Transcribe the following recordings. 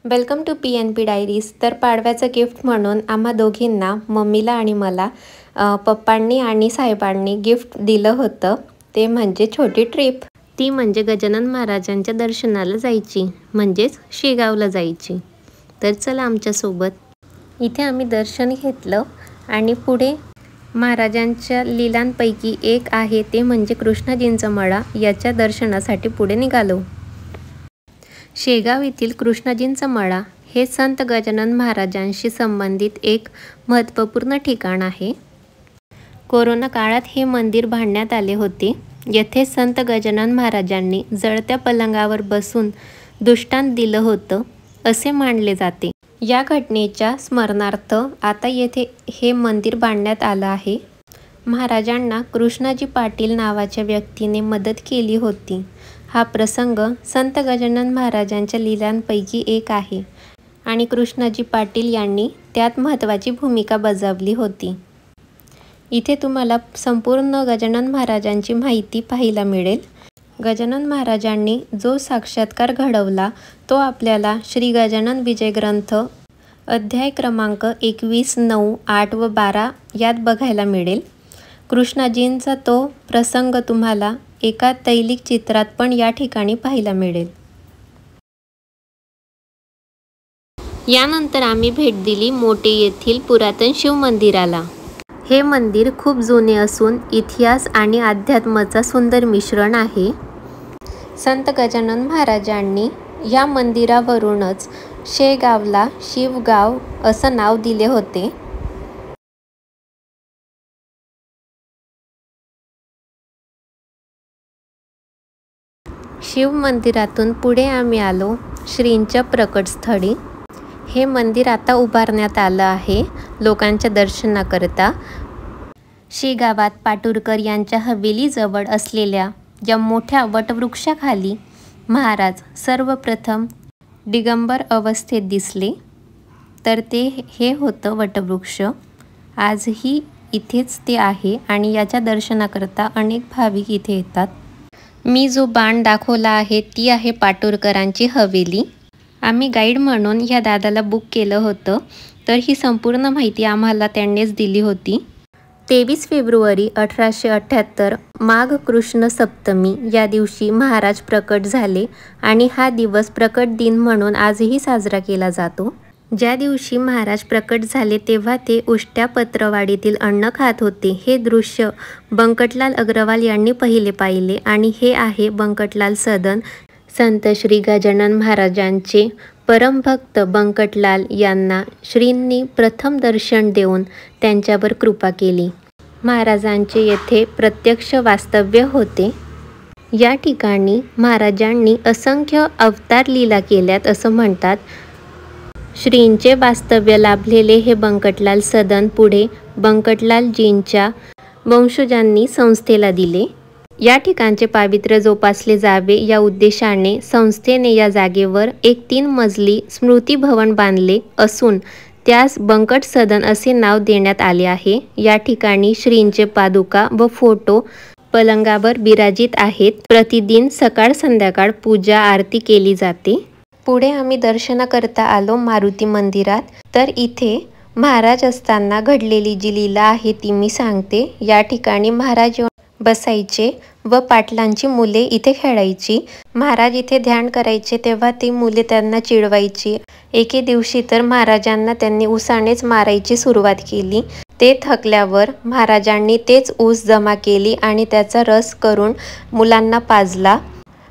Welcome to PNP diaries. तर पाडव्याचं gift म्हणून आम्हा दोघींना, मम्मीला आणि मला, पप्पांनी आणि साहेबांनी गिफ्ट दिलं होतं। ते म्हणजे छोटी ट्रिप। ती म्हणजे गजानन महाराजांच्या दर्शनाला जायची, म्हणजेच शेगावला जायची। तर चला आमच्यासोबत। इथे आम्ही दर्शन घेतलं आणि पुढे महाराजांच्या लीलांपैकी एक आहे ते म्हणजे कृष्णाजींचा मळा, याच्या दर्शनासाठी पुढे निघालो। शेगाव येथील कृष्णाजींचा मळा हे संत गजानन महाराजांशी संबंधित एक महत्त्वपूर्ण ठिकाण आहे। कोरोना काळात हे मंदिर बांधण्यात आले होते। येथे संत गजानन महाराजांनी जळत्या पलंगावर बसून दृष्टांत दिलं होतं असे मानले जाते। या घटनेच्या स्मरणार्थ आता येथे हे मंदिर बांधण्यात आलं आहे। महाराजांना कृष्णाजी पाटील नावाच्या व्यक्तीने मदत केली होती। हा प्रसंग संत गजानन महाराजांच्या लीलांपैकी एक आहे आणि कृष्णाजी पाटील यांनी त्यात महत्त्वाची भूमिका बजावली होती। इथे तुम्हाला संपूर्ण गजानन महाराजांची माहिती पाहायला मिळेल। गजानन महाराजांनी जो साक्षात्कार घडवला तो आपल्याला श्री गजानन विजय ग्रंथ अध्याय क्रमांक 21, 9, 8 व 12 यात बघायला मिळेल। कृष्णाजींचा तो प्रसंग तुम्हाला एका तैलिक चित्रात पण या ठिकाणी पाहायला मिळेल। यानंतर आम्ही भेट दिली मोटे येथील पुरातन शिव मंदिराला। हे मंदिर खूप जुने असून इतिहास आणि अध्यात्माचा सुंदर मिश्रण आहे। संत गजानन महाराजांनी या मंदिरावरूनच शेगावला शिवगाव असं नाव दिले होते। शिव मंदिरातून पुढे आम्ही आलो श्रींच्या प्रकटस्थळी। हे मंदिर आता उभारण्यात आलं आहे लोकांच्या दर्शनाकरता। शेगावात पाटुरकर यांच्या हवेलीजवळ असलेल्या या मोठ्या वटवृक्षाखाली महाराज सर्वप्रथम दिगंबर अवस्थेत दिसले, तर हे होतं वटवृक्ष। आजही इथेच ते आहे आणि याच्या दर्शनाकरता अनेक भाविक इथे येतात। मी जो बाण दाखवला आहे ती आहे पाटुरकरांची हवेली। आम्ही गाईड म्हणून ह्या दादाला बुक केलं होतं, तर ही संपूर्ण माहिती आम्हाला त्यांनीच दिली होती। 23 फेब्रुवारी 1878 माघ कृष्ण सप्तमी या दिवशी महाराज प्रकट झाले आणि हा दिवस प्रकट दिन म्हणून आजही साजरा केला जातो। ज्या दिवशी महाराज प्रकट झाले तेव्हा ते उष्ट्या पत्रवाडीतील अन्न खात होते। हे दृश्य बंकटलाल अग्रवाल यांनी पहिले पाहिले आणि हे आहे बंकटलाल सदन। संत श्री गजानन महाराजांचे परमभक्त बंकटलाल यांना श्रींनी प्रथम दर्शन देऊन त्यांच्यावर कृपा केली। महाराजांचे येथे प्रत्यक्ष वास्तव्य होते। या ठिकाणी महाराजांनी असंख्य अवतार लीला केल्यात असं म्हणतात। श्रींचे वास्तव्य लाभलेले हे बंकटलाल सदन पुढे बंकटलालजींच्या वंशजांनी संस्थेला दिले। या ठिकाणचे पावित्र्य जोपासले जावे या उद्देशाने संस्थेने या जागेवर एक 3 मजली स्मृती भवन बांधले असून त्यास बंकट सदन असे नाव देण्यात आले आहे। या ठिकाणी श्रींचे पादुका व फोटो पलंगावर विराजित आहेत। प्रतिदिन सकाळ संध्याकाळ पूजा आरती केली जाते। पुढे आम्ही दर्शनाकरता आलो मारुती मंदिरात। तर इथे महाराज असताना घडलेली जी लीला आहे ती मी सांगते। या ठिकाणी महाराज बसायचे व पाटलांची मुले इथे खेळायची। महाराज इथे ध्यान करायचे तेव्हा ती मुले त्यांना चिडवायची। एके दिवशी तर महाराजांना त्यांनी उसानेच मारायची सुरुवात केली। ते थकल्यावर महाराजांनी तेच ऊस जमा केली आणि त्याचा रस करून मुलांना पाजला।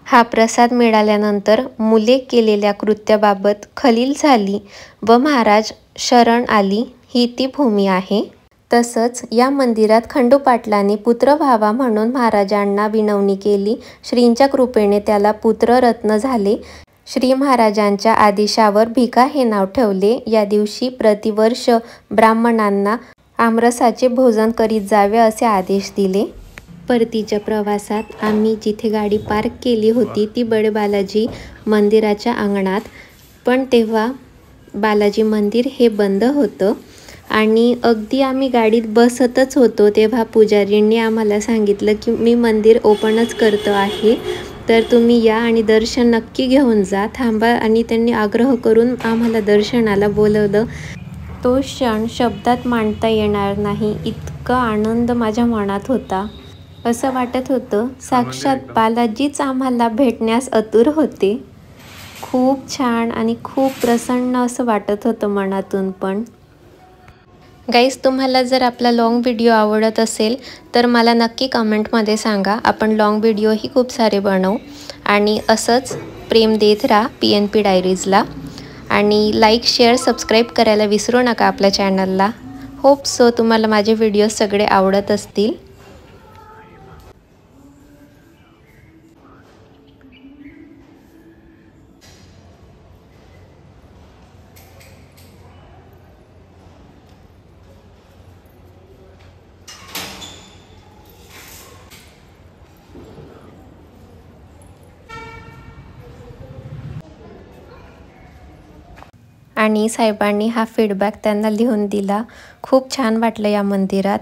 हा प्रसाद मिळाल्यानंतर मुले केलेल्या कृत्याबाबत खलील झाली व महाराज शरण आली। ही ती भूमी आहे। तसंच या मंदिरात खंडू पाटलांनी पुत्र व्हावा म्हणून महाराजांना विनवणी केली। श्रींच्या कृपेने त्याला पुत्ररत्न झाले। श्री महाराजांच्या आदेशावर भिका हे नाव ठेवले। या दिवशी प्रतिवर्ष ब्राह्मणांना आमरसाचे भोजन करीत जावे असे आदेश दिले। परतीच्या प्रवासात आम्ही जिथे गाडी पार्क केली होती ती बडे बालाजी मंदिराच्या अंगणात, पण तेव्हा बालाजी मंदिर हे बंद होतं आणि अगदी आम्ही गाडीत बसतच होतो तेव्हा पुजारींनी आम्हाला सांगितलं की मी मंदिर ओपनच करतो आहे, तर तुम्ही या आणि दर्शन नक्की घेऊन जा. थांबा आणि त्यांनी आग्रह करून आम्हाला दर्शनाला बोलवलं. तो क्षण शब्दात मांडता येणार नाही, इतका आनंद माझ्या मनात होता. असं वाटत होतं साक्षात बालाजीच आम्हाला भेटण्यास आतुर होते. खूप छान आणि खूप प्रसन्न असं वाटत होतं मनातून पण. गाईज, तुम्हाला जर आपला लाँग व्हिडिओ आवडत असेल तर मला नक्की कमेंटमध्ये सांगा. आपण लाँग व्हिडिओही खूप सारे बनवू आणि असंच प्रेम देत राहा PNP डायरीजला. आणि लाईक, शेअर, सबस्क्राईब करायला विसरू नका आपल्या चॅनलला. होप सो तुम्हाला माझे व्हिडिओज सगळे आवडत असतील. आणि साहेबांनी हा फीडबॅक त्यांना लिहून दिला. खूप छान वाटलं या मंदिरात.